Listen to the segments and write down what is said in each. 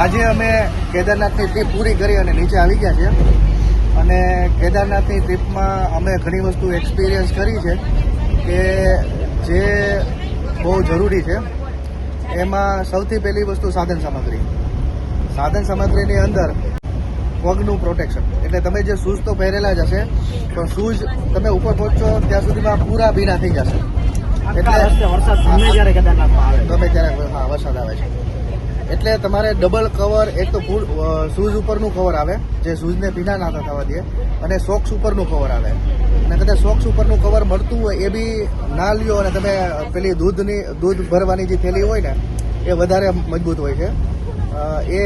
આજે અમે કેદારનાથની ટ્રીપ પૂરી કરી અને નીચે આવી ગયા છીએ અને કેદારનાથની ટ્રીપમાં અમે ઘણી વસ્તુ એક્સપિરિયન્સ કરી છે કે જે બહુ જરૂરી છે. એમાં સૌથી પહેલી વસ્તુ સાધન સામગ્રીની અંદર પગનું પ્રોટેક્શન. એટલે તમે જે શૂઝ તો પહેરેલા જ હશે પણ શૂઝ તમે ઉપર પહોંચો ત્યાં સુધીમાં પૂરા ભીના થઈ જશે. એટલે વરસાદ ગમે ત્યારે કેદારનાથમાં આવે, ગમે ત્યારે વરસાદ આવે છે એટલે તમારે ડબલ કવર, એક તો ફૂલ શૂઝ ઉપરનું કવર આવે જે શૂઝને ભીના ના થવા દે, અને સોક્સ ઉપરનું કવર આવે. અને કદાચ સોક્સ ઉપરનું કવર મળતું હોય એ બી ના લ્યો અને તમે પેલી દૂધ ભરવાની જે થેલી હોય ને એ વધારે મજબૂત હોય છે, એ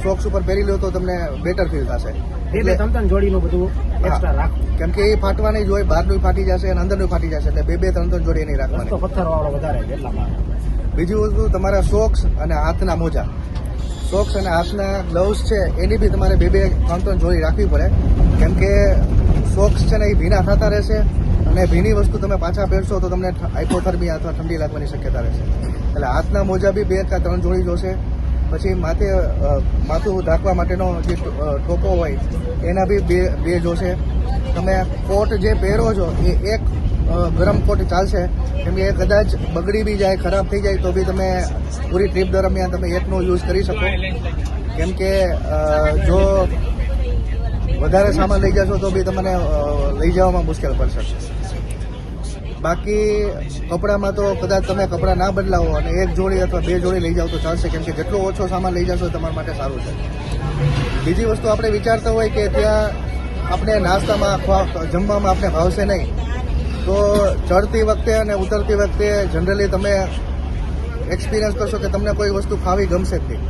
સોક્સ ઉપર પહેરી લો તો તમને બેટર ફીલ થશે. એટલે ત્રણ જોડીનું બધું એક્સ્ટ્રા રાખો, કેમ કે એ ફાટવાની જ હોય, બહારનું ફાટી જશે અને અંદરનું ફાટી જશે, એટલે બે ત્રણ જોડી નહીં રાખવાની. પથ્થર વાળો વધારે એટલામાં. બીજી વસ્તુ તમારા સોક્સ અને હાથના મોજા, સોક્સ અને હાથના ગ્લવ્સ છે એની બી તમારે બે ત્રણ જોડી રાખવી પડે, કેમ કે સોક્સ છે ને એ ભીના થતા રહેશે અને ભીની વસ્તુ તમે પાછા પહેરશો તો તમને હાઇપોથર્મિયા અથવા ઠંડી લાગવાની શક્યતા રહેશે. એટલે હાથના મોજા બી 2 કે 3 જોડી જોશે. પછી માથું ઢાંકવા માટેનો જે ટોપો હોય એના બી બે જોશે. તમે કોટ જે પહેરો છો એ એક ગરમ કોટ ચાલશે, કેમ કે એ કદાચ બગડી બી જાય, ખરાબ થઈ જાય તો બી તમે પૂરી ટ્રીપ દરમિયાન તમે એકનો યુઝ કરી શકો. કેમ કે જો વધારે સામાન લઈ જશો તો બી તમને લઈ જવામાં મુશ્કેલ પડશે. બાકી કપડામાં તો કદાચ તમે કપડાં ના બદલાવો અને 1 જોડી અથવા 2 જોડી લઈ જાઓ તો ચાલશે, કેમ કે જેટલો ઓછો સામાન લઈ જશો તમારા માટે સારું છે. બીજી વસ્તુ આપણે વિચારતા હોય કે ત્યાં આપણે નાસ્તામાં જમવામાં આપણે ભાવશે નહીં, તો ચડતી વખતે અને ઉતરતી વખતે જનરલી તમે એક્સપિરિયન્સ કરશો કે તમને કોઈ વસ્તુ ખાવી ગમશે જ નહીં,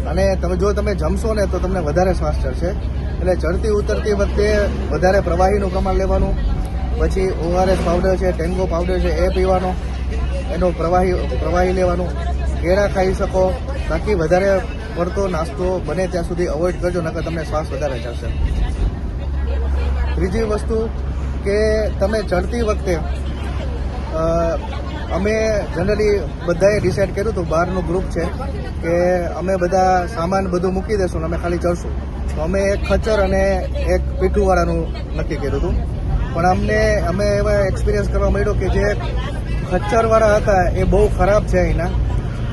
અને જો તમે જમશો ને તો તમને વધારે શ્વાસ ચડશે. એટલે ચડતી ઉતરતી વખતે વધારે પ્રવાહીનું પ્રમાણ લેવાનું. પછી ORS પાવડર છે, ટેંગો પાવડર છે એ પીવાનો, એનો પ્રવાહી લેવાનું. કેળા ખાઈ શકો, બાકી વધારે પડતો નાસ્તો બને ત્યાં સુધી અવોઇડ કરજો, નકર તમને શ્વાસ વધારે ચડશે. ત્રીજી વસ્તુ કે તમે ચડતી વખતે અમે જનરલી બધાએ ડિસાઇડ કર્યું હતું, બહારનું ગ્રુપ છે કે અમે બધા સામાન બધું મૂકી દઈશું અને અમે ખાલી ચડશું. તો અમે એક ખચ્ચર અને એક પીઠુંવાળાનું નક્કી કર્યું હતું. પણ અમે એવા એક્સપિરિયન્સ કરવા મળ્યો કે જે ખચ્ચરવાળા હતા એ બહુ ખરાબ છે. અહીંના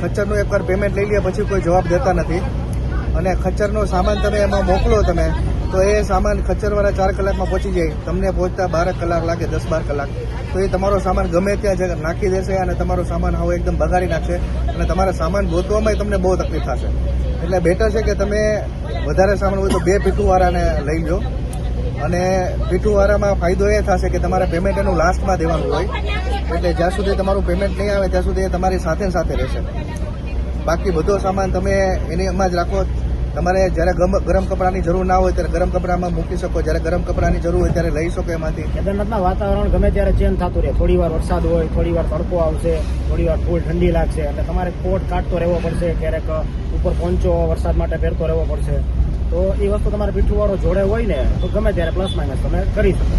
ખચ્ચરનું એકવાર પેમેન્ટ લઈ લે પછી કોઈ જવાબ દેતા નથી, અને ખચ્ચરનો સામાન તમે એમાં મોકલો તમે તો એ સામાન ખચ્ચરવાળા 4 કલાકમાં પહોંચી જાય, તમને પહોંચતા 12 કલાક લાગે, 10-12 કલાક. તો એ તમારો સામાન ગમે ત્યાં નાખી દેશે અને તમારો સામાન હવે એકદમ બગાડી નાખશે, અને તમારા સામાન ગોતવામાં તમને બહુ તકલીફ થશે. એટલે બેટર છે કે તમે વધારે સામાન હોય તો 2 પીઠુંવાળાને લઈ લો. અને પીઠુંવાળામાં ફાયદો એ થશે કે તમારે પેમેન્ટ એનું લાસ્ટમાં દેવાનું હોય, એટલે જ્યાં સુધી તમારું પેમેન્ટ નહીં આવે ત્યાં સુધી એ તમારી સાથે રહેશે. બાકી બધો સામાન તમે એમાં જ રાખો. તમારે જ્યારે ગરમ કપડાની જરૂર ના હોય ત્યારે ગરમ કપડામાં મૂકી શકો, જ્યારે ગરમ કપડાની જરૂર હોય ત્યારે લઈ શકો એમાંથી. કેદારનાથના વાતાવરણ ગમે ત્યારે ચેન્જ થતું રહે, થોડી વાર વરસાદ હોય, થોડી વાર તડકો આવશે, થોડી વાર ફૂલ ઠંડી લાગશે, એટલે તમારે કોટ કાઢતો રહેવો પડશે, ક્યારેક ઉપર પોંચો વરસાદ માટે પહેરતો રહેવો પડશે. તો એ વસ્તુ તમારે પીઠુંવાળો જોડે હોય ને તો ગમે ત્યારે પ્લસ માઇનસ તમે કરી શકો.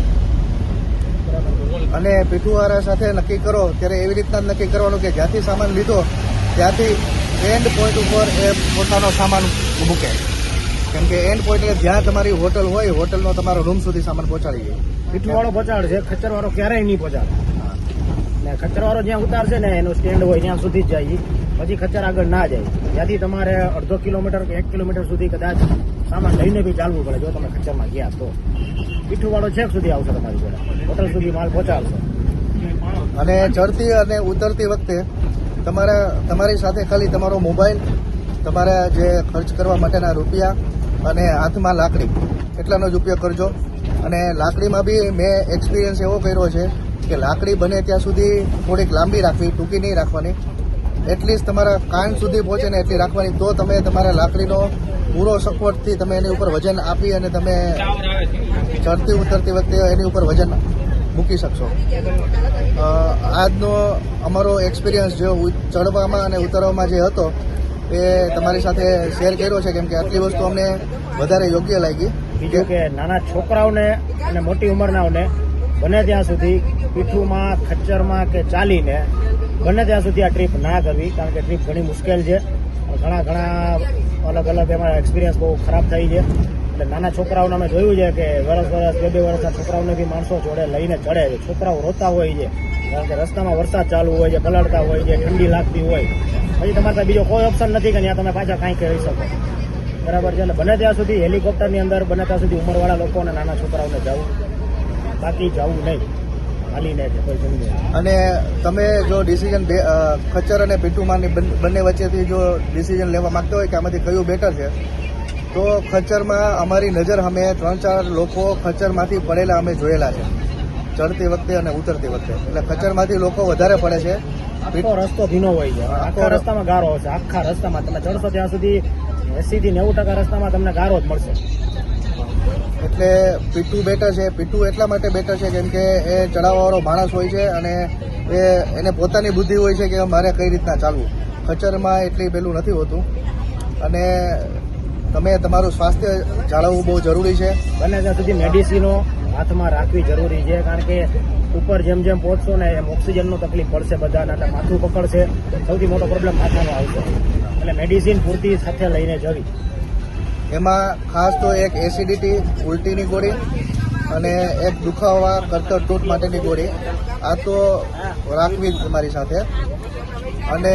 અને પીઠુંવાળા સાથે નક્કી કરો ત્યારે એવી રીતના જ નક્કી કરવાનું કે જ્યાંથી સામાન લીધો ત્યાંથી એન્ડ પોઈન્ટ ઉપર એ પોતાનો સામાન મૂકે, કેમ કે એન્ડ પોઈન્ટ એટલે જ્યાં તમારી હોટલ હોય, હોટલનો તમારો રૂમ સુધી સામાન પહોંચાડી જાય. પીઠુંવાળો પહોંચાડશે, ખચ્ચરવાળો ક્યારેય નહીં પહોંચાડે. ને ખચ્ચરવાળો જ્યાં ઉતારશે ને એનું સ્ટેન્ડ હોય ત્યાં સુધી જ જાય, પછી ખચ્ચર આગળ ના જાય. ત્યાંથી તમારે 1/2 કિલોમીટર કે 1 કિલોમીટર સુધી કદાચ સામાન લઈને બી ચાલવું પડે જો તમે ખચ્ચરમાં ગયા તો. પીઠુંવાળો છેક સુધી આવશે તમારી જોડે, હોટલ સુધી માલ પહોંચાડશે. અને ચડતી અને ઉતરતી વખતે તમારી સાથે ખાલી તમારો મોબાઈલ, તમારા જે ખર્ચ કરવા માટેના રૂપિયા અને હાથમાં લાકડી એટલાનો જ ઉપયોગ કરજો. અને લાકડીમાં બી મેં એક્સપિરિયન્સ એવો કર્યો છે કે લાકડી બને ત્યાં સુધી થોડીક લાંબી રાખવી, ટૂંકી નહીં રાખવાની. એટલીસ્ટ તમારા કાન સુધી પહોંચે ને એટલી રાખવાની, તો તમે તમારા લાકડીનો પૂરો સપોર્ટથી તમે એની ઉપર વજન આપી અને તમે ચડતી ઉતરતી વખતે એની ઉપર વજન મૂકી શકશો. આજનો અમારો એક્સપિરિયન્સ જો ચડવામાં અને ઉતરવામાં જે હતો એ તમારી સાથે શેર કર્યો છે, કેમ કે આટલી વસ્તુ અમને વધારે યોગ્ય લાગી. બીજું કે નાના છોકરાઓને અને મોટી ઉંમરનાઓને બને ત્યાં સુધી પીઠુંમાં, ખચ્ચરમાં કે ચાલીને બને ત્યાં સુધી આ ટ્રીપ ના કરવી, કારણ કે ટ્રીપ ઘણી મુશ્કેલ છે. ઘણા અલગ અલગ એમાં એક્સપિરિયન્સ બહુ ખરાબ થઈ છે. એટલે નાના છોકરાઓને અમે જોયું છે કે વર્ષ 2 વર્ષના છોકરાઓને બી માણસો જોડે લઈને ચડે છે. છોકરાઓ રોતા હોય છે કારણ કે રસ્તામાં વરસાદ ચાલુ હોય છે, પલળતા હોય છે, ઠંડી લાગતી હોય, પછી તમારે પાસે બીજો કોઈ ઓપ્શન નથી કે ત્યાં તમે પાછા કાંઈ કરી શકો. બરાબર છે. એટલે બને ત્યાં સુધી હેલિકોપ્ટરની અંદર બને ત્યાં સુધી ઉંમરવાળા લોકો અને નાના છોકરાઓને જવું, બાકી જવું નહીં, હાલીને કે કોઈ સમજે. અને તમે જો ડિસિઝન ખચ્ચર અને પીટુમાની બંને વચ્ચેથી જો ડિસિઝન લેવા માંગતા હોય કે આમાંથી કયું બેટર છે, તો ખચ્ચરમાં અમારી નજર અમે 3-4 લોકો ખચ્ચરમાંથી પડેલા અમે જોયેલા છે, ચડતી વખતે અને ઉતરતી વખતે. એટલે ખચ્ચરમાંથી લોકો વધારે પડે છે. આખો રસ્તો ભીનો હોય છે, આખા રસ્તામાં ગારો હશે. આખા રસ્તામાં તમે ચડશો ત્યાં સુધી 80 થી 90% રસ્તામાં તમને ગારો જ મળશે. એટલે પીટુ બેટર છે. પીટુ એટલા માટે બેટર છે કેમ કે એ ચડાવવાવાળો માણસ હોય છે અને એને પોતાની બુદ્ધિ હોય છે કે મારે કઈ રીતના ચાલવું. ખચ્ચરમાં એટલી પેલું નથી હોતું. અને તમે તમારું સ્વાસ્થ્ય જાળવવું બહુ જરૂરી છે. બને ત્યાં સુધી મેડિસિનો હાથમાં રાખવી જરૂરી છે, કારણ કે ઉપર જેમ જેમ પહોંચશો ને એમ ઓક્સિજનનો તકલીફ પડશે બધાને, એટલે માથું પકડશે. સૌથી મોટો પ્રોબ્લેમ માથાનો આવશે. એટલે મેડિસિન પૂરતી સાથે લઈને જવી. એમાં ખાસ તો એક એસિડિટી, ઉલટીની ગોળી અને એક દુખાવા, કરતર, તૂટ માટેની ગોળી, આ તો રાખવી જ તમારી સાથે. અને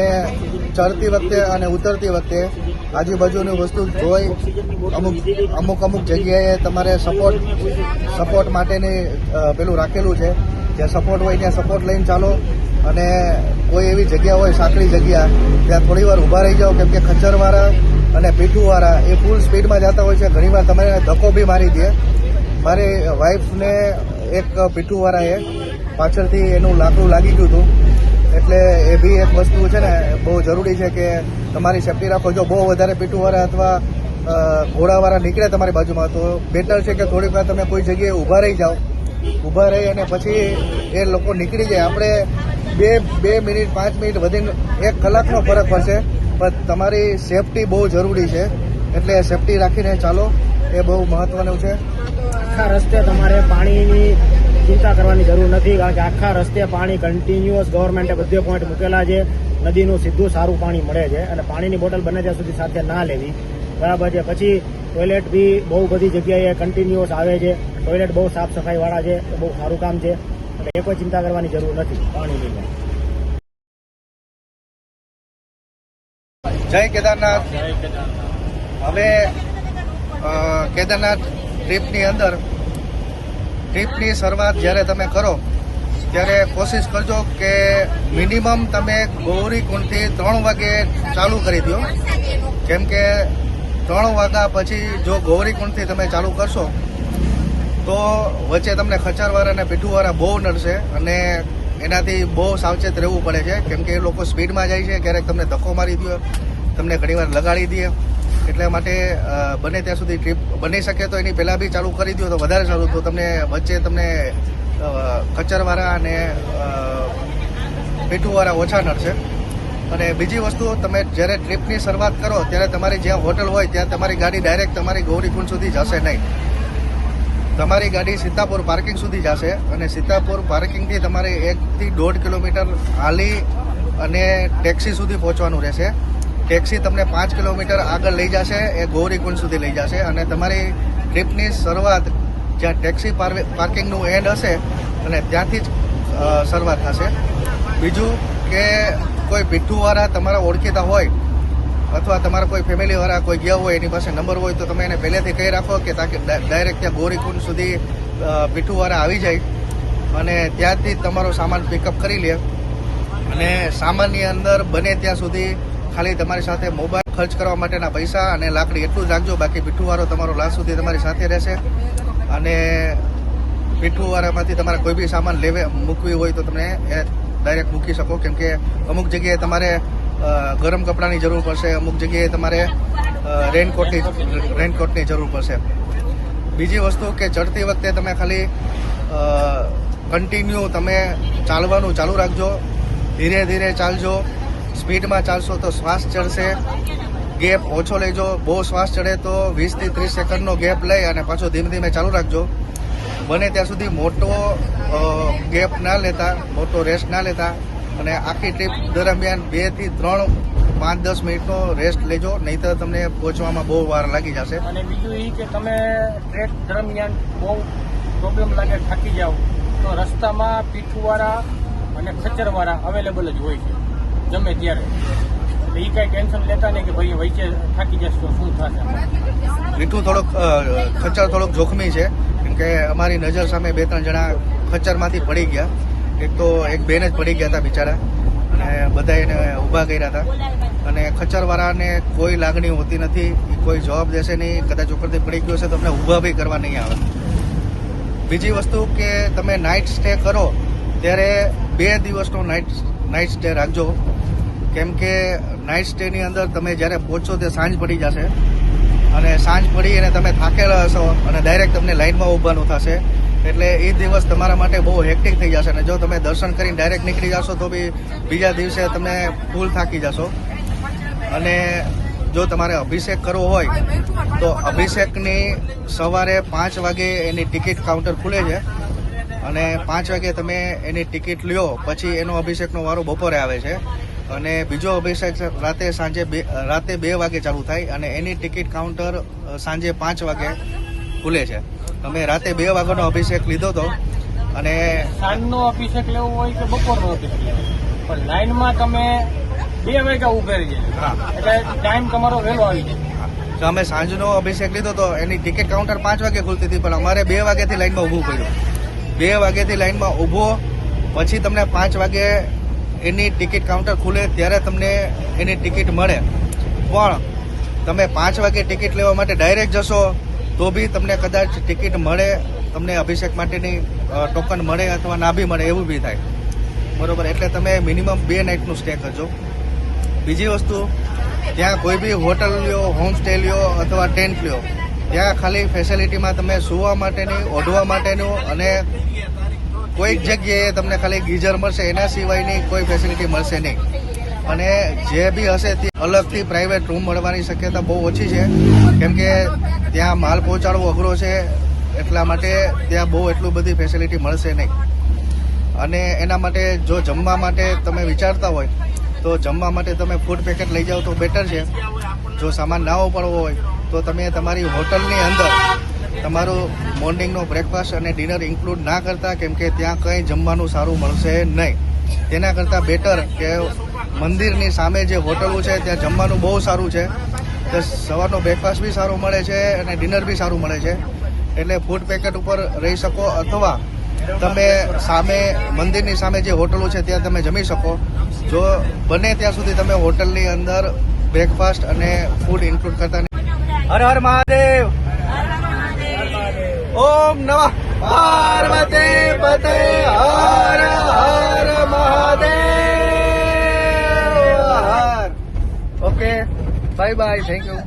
ચડતી વખતે અને ઉતરતી વખતે આજુબાજુની વસ્તુ જોઈ અમુક જગ્યાએ તમારે સપોર્ટ માટેની પેલું રાખેલું છે. જ્યાં સપોર્ટ હોય ત્યાં સપોર્ટ લઈને ચાલો. અને કોઈ એવી જગ્યા હોય સાંકડી જગ્યા, ત્યાં થોડી વાર ઊભા રહી જાઓ, કેમ કે ખચ્ચરવાળા અને પીઠુવાળા એ ફૂલ સ્પીડમાં જતા હોય છે. ઘણીવાર તમે ધક્કો બી મારી દે. મારી વાઈફને એક પીઠુવાળાએ પાછળથી એનું લાકડું લાગી ગયું હતું. એટલે એ બી એક વસ્તુ છે ને બહુ જરૂરી છે કે તમારી સેફટી રાખો. જો બહુ વધારે પીઠુવાળા અથવા ઘોડાવાળા નીકળે તમારી બાજુમાં, તો બેટર છે કે થોડીક વાર તમે કોઈ જગ્યાએ ઊભા રહી જાઓ. ઊભા રહી અને પછી એ લોકો નીકળી જાય. આપણે 2 મિનિટ 5 મિનિટ વધીને 1 કલાકનો ફરક પડશે, પણ તમારી સેફટી બહુ જરૂરી છે. એટલે સેફટી રાખીને ચાલો, એ બહુ મહત્વનું છે. આખા રસ્તે તમારે પાણીની ચિંતા કરવાની જરૂર નથી, કારણ કે આખા રસ્તે પાણી કન્ટિન્યુઅસ ગવર્મેન્ટે બધે પોઈન્ટ મૂકેલા છે. નદીનું સીધું સારું પાણી મળે છે. અને પાણીની બોટલ બને ત્યાં સુધી સાથે ના લેવી. બરાબર છે. પછી ટોયલેટ બી બહુ બધી જગ્યાએ કન્ટિન્યુઅસ આવે છે. ટોયલેટ બહુ સાફ સફાઈવાળા છે, બહુ સારું કામ છે. એટલે એ કોઈ ચિંતા કરવાની જરૂર નથી પાણીની. જય કેદારનાથ. હવે કેદારનાથ ટ્રીપની શરૂઆત જ્યારે તમે કરો ત્યારે કોશિશ કરજો કે મિનિમમ તમે ગૌરીકુંડથી 3 વાગે ચાલુ કરી દો. કેમ કે 3 વાગ્યા પછી જો ગૌરીકુંડથી તમે ચાલુ કરશો તો વચ્ચે તમને ખચ્ચરવાળા અને પીઠુવાળા બહુ નડશે અને એનાથી બહુ સાવચેત રહેવું પડે છે. કેમ કે એ લોકો સ્પીડમાં જાય છે, ક્યારેક તમને ધક્કો મારી દો, તમને ઘણીવાર લગાડી દે. એટલા માટે બને ત્યાં સુધી ટ્રીપ બની શકે તો એની પહેલાં બી ચાલુ કરી દો તો વધારે સારું. તો તમને વચ્ચે તમને ખચ્ચરવાળા અને પીઠુવાળા ઓછા નડશે. અને બીજી વસ્તુ, તમે જ્યારે ટ્રીપની શરૂઆત કરો ત્યારે તમારી જ્યાં હોટલ હોય ત્યાં તમારી ગાડી ડાયરેક્ટ તમારી ગૌરીકુંડ સુધી જશે નહીં. તમારી ગાડી સીતાપુર પાર્કિંગ સુધી જશે અને સીતાપુર પાર્કિંગથી તમારે 1 થી 1.5 કિલોમીટર હાલી અને ટેક્સી સુધી પહોંચવાનું રહેશે. ટેક્સી તમને 5 કિલોમીટર આગળ લઈ જશે, એ ગૌરીકુંડ સુધી લઈ જશે. અને તમારી ટ્રીપની શરૂઆત જ્યાં ટેક્સી પાર્કિંગનું એન્ડ હશે અને ત્યાંથી જ શરૂઆત થશે. બીજું કે કોઈ પીઠુવાળા તમારા ઓળખીતા હોય અથવા તમારા કોઈ ફેમિલીવાળા કોઈ ગયા હોય એની પાસે નંબર હોય તો તમે એને પહેલેથી કહી રાખો કે તાકે ડાયરેક્ટ ત્યાં ગૌરીકુંડ સુધી પીઠુવાળા આવી જાય અને ત્યાંથી તમારો સામાન પિકઅપ કરી લે. અને સામાનની અંદર બને ત્યાં સુધી ખાલી તમારી સાથે મોબાઈલ ખર્ચ કરવા માટેના પૈસા અને લાકડી એટલું જ રાખજો. બાકી પીઠુવાળો તમારો લાસ્ટ સુધી તમારી સાથે રહેશે. અને પીઠુવાળામાંથી તમારે કોઈ બી સામાન મૂકવી હોય તો તમે એ ડાયરેક્ટ મૂકી શકો. કેમ કે અમુક જગ્યાએ તમારે ગરમ કપડાની જરૂર પડશે, અમુક જગ્યાએ તમારે રેનકોટની જરૂર પડશે. બીજી વસ્તુ કે ચડતી વખતે તમે ખાલી કન્ટિન્યુ તમે ચાલવાનું ચાલુ રાખજો. ધીરે ધીરે ચાલજો. સ્પીડમાં ચાલશો તો શ્વાસ ચડશે. ગેપ ઓછો લેજો. બહુ શ્વાસ ચડે તો 20 થી 30 સેકન્ડનો ગેપ લઈ અને પાછો ધીમે ધીમે ચાલુ રાખજો. બને ત્યાં સુધી મોટો ગેપ ના લેતા, મોટો રેસ્ટ ના લેતા. અને આખી ટ્રીપ દરમિયાન 2 થી 3 5-10 મિનિટનો રેસ્ટ લેજો, નહીંતર તમને પહોંચવામાં બહુ વાર લાગી જશે. અને બીજું એ કે તમે ટ્રેક દરમિયાન બહુ પ્રોબ્લેમ લાગે, થાકી જાઓ, તો રસ્તામાં પીઠુવાળા અને ખચ્ચરવાળા અવેલેબલ જ હોય છે ગમે ત્યારે. એટલે એ કાંઈ ટેન્શન લેતા નહીં કે ભાઈ વચ્ચે થાકી જશે તો શું થશે. પીઠું ખચ્ચર થોડોક જોખમી છે, કેમ કે અમારી નજર સામે 2-3 જણા ખચ્ચરમાંથી પડી ગયા. એક બેન જ પડી ગયા હતા બિચારા, અને બધા એને ઊભા કર્યા હતા. અને ખચ્ચરવાળાને કોઈ લાગણી હોતી નથી, એ કોઈ જવાબ દેશે નહીં. કદાચ ઉપરથી પડી ગયો છે તો તમને ઊભા બી કરવા નહીં આવે. બીજી વસ્તુ કે તમે નાઇટ સ્ટે કરો ત્યારે 2 દિવસનો નાઇટ સ્ટે રાખજો, કેમ કે નાઇટ સ્ટેની અંદર તમે જ્યારે પહોંચો તે સાંજ પડી જશે, અને સાંજ પડી અને તમે થાકેલા હશો અને ડાયરેક્ટ તમને લાઇનમાં ઊભવાનું થશે. એટલે એ દિવસ તમારા માટે બહુ હેક્ટિક થઈ જશે. અને જો તમે દર્શન કરીને ડાયરેક્ટ નીકળી જશો તો બી બીજા દિવસે તમે ફૂલ થાકી જશો. અને જો તમારે અભિષેક કરવો હોય તો અભિષેકની સવારે 5 વાગે એની ટિકિટ કાઉન્ટર ખુલે છે, અને 5 વાગે તમે એની ટિકિટ લ્યો, પછી એનો અભિષેકનો વારો બપોરે આવે છે. અને બીજો અભિષેક રાતે 2 વાગે ચાલુ થાય, અને એની ટિકિટ કાઉન્ટર સાંજે 5 વાગે ખુલે છે. અમે રાતે 2 વાગ્યાનો અભિષેક લીધો હતો. અને સાંજનો અભિષેક લેવો હોય કે બપોરનો અભિષેક લેવો, પણ લાઈનમાં તમે 2 વાગ્યા ઉભે રહી જાય, એટલે ટાઈમ તમારો વહેલો આવી જાય. તો અમે સાંજનો અભિષેક લીધો તો એની ટિકિટ કાઉન્ટર 5 વાગે ખુલતી હતી, પણ અમારે 2 વાગ્યાથી લાઈનમાં ઊભું પડ્યું. 2 વાગ્યાથી લાઈનમાં ઊભો, પછી તમને 5 વાગે એની ટિકિટ કાઉન્ટર ખુલે ત્યારે તમને એની ટિકિટ મળે. પણ તમે 5 વાગે ટિકિટ લેવા માટે ડાયરેક્ટ જશો તો બી તમને કદાચ ટિકિટ મળે, તમને અભિષેક માટેની ટોકન મળે અથવા ના બી મળે, એવું બી થાય. બરોબર, એટલે તમે મિનિમમ 2 નાઇટનું સ્ટે કરજો. બીજી વસ્તુ, ત્યાં કોઈ બી હોટલ લ્યો, હોમ સ્ટે લ્યો અથવા ટેન્ટ લ્યો, ત્યાં ખાલી ફેસિલિટીમાં તમે સૂવા માટેની, ઓઢવા માટેનું અને કોઈક જગ્યાએ તમને ખાલી ગીઝર મળશે, એના સિવાયની કોઈ ફેસિલિટી મળશે નહીં. અને જે બી હશે તે અલગથી પ્રાઇવેટ રૂમ મળવાની શક્યતા બહુ ઓછી છે, કેમ કે ત્યાં માલ પહોંચાડવો અઘરો છે, એટલા માટે ત્યાં બહુ એટલું બધી ફેસિલિટી મળશે નહીં. અને એના માટે જો જમવા માટે તમે વિચારતા હોય તો જમવા માટે તમે ફૂડ પેકેટ લઈ જાઓ તો બેટર છે. જો સામાન ના ઉપાડવો હોય તો તમે તમારી હોટલની અંદર તમારું મોર્નિંગનો બ્રેકફાસ્ટ અને ડિનર ઇન્ક્લુડ ના કરતા, કેમ કે ત્યાં કંઈ જમવાનું સારું મળશે નહીં. તેના કરતાં બેટર કે મંદિરની સામે જે હોટલો છે ત્યાં જમવાનું બહુ સારું છે. તો સવારનો બ્રેકફાસ્ટ બી સારો મળે છે અને ડિનર બી સારું મળે છે. એટલે ફૂડ પેકેટ ઉપર રહી શકો, અથવા તમે સામે મંદિરની સામે જે હોટલો છે ત્યાં તમે જમી શકો. જો બને ત્યાં સુધી તમે હોટલની અંદર બ્રેકફાસ્ટ અને ફૂડ ઇન્ક્લુડ કરતા નહીં. હર હર મહાદેવ. ઓમ નમઃ પાર્વતી પતે. હર હર Mahadev. Okay, bye bye, thank you.